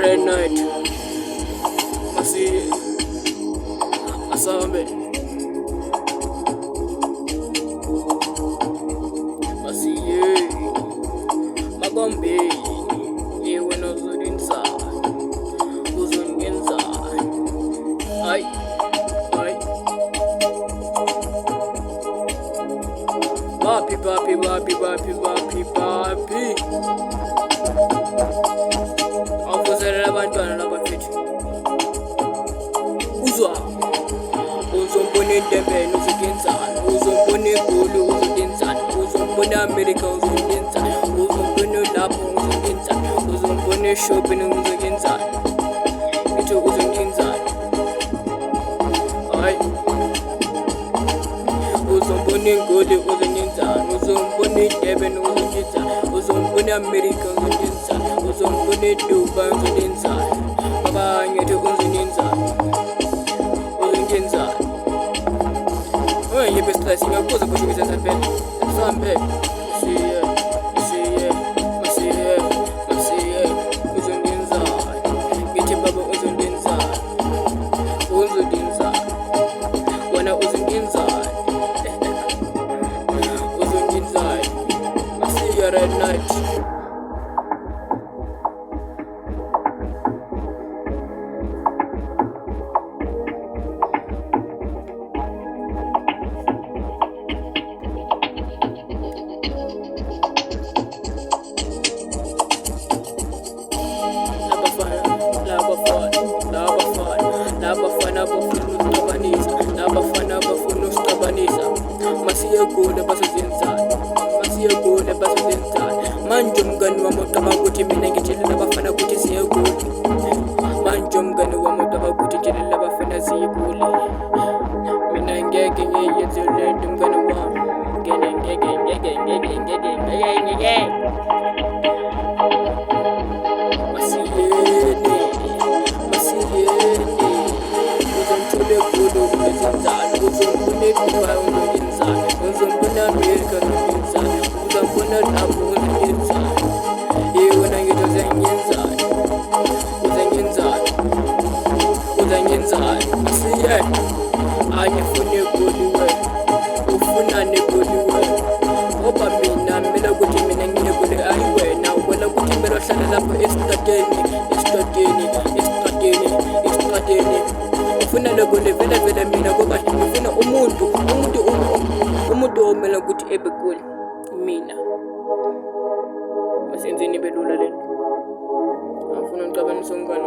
red night. Masih asambe. Masih magombe. Yewe no zudinsa. Uzungenza. Ay. Papi. Awufuzela abantwana labafethu. Uzwa. Uzombona entembeni uzokenzana. Uzombona eGoli uzokenzana. Uzombona America uzokenzana. Uzombona lapho uzokenzana. Uzombona eshopping uzokenzana. Ngithi uzokenzana. Hayi. Uzombona eGoli uzokenzana. Uzombona eDurban uzokenzana. Uzombona America uzokenzana. Uzombona eDubai uzokenzana. Baba ngithi uzokenzana. Uzokenzana. Yebe stress ingakuza kushukisa sampele. Sampele. Masiye. Uzokenzana. Ngithi baba uzokenzana. Wena uzokenzana. Uzokenzana. Masiye red night. Labafana bafuna usixabanisa. Masiye Goli basebenzana. Manje umngani wami ucabanga ukuthi mina ngitshela labafana ukuthi siye Goli. Manje umngani wami ucabanga ukuthi ngitshela labafana siye Goli. Mina ngeke ngiyenze lento umngani wami. Ngeke. Uzomthole Goli uzokenzana. Uzombona eDubai uzokenzana. Uzombona America uzokenzana. Uzombona lapho uzokenzana. Wena ngithi uzokenzana. Masiye. Angifuni eGoli wena. Ufunani eGoli wena. Ngoba mina ukuthi mina ngineGoli ayi wena. Wena ukuthi mina ohlala lapho esitrateni. Ufuna leGoli vele mina ngoba ngifuna umuntu omela ukuthi ebe Goli mina. Masenzeni belula lento. Ngifuna ucabanisa umngani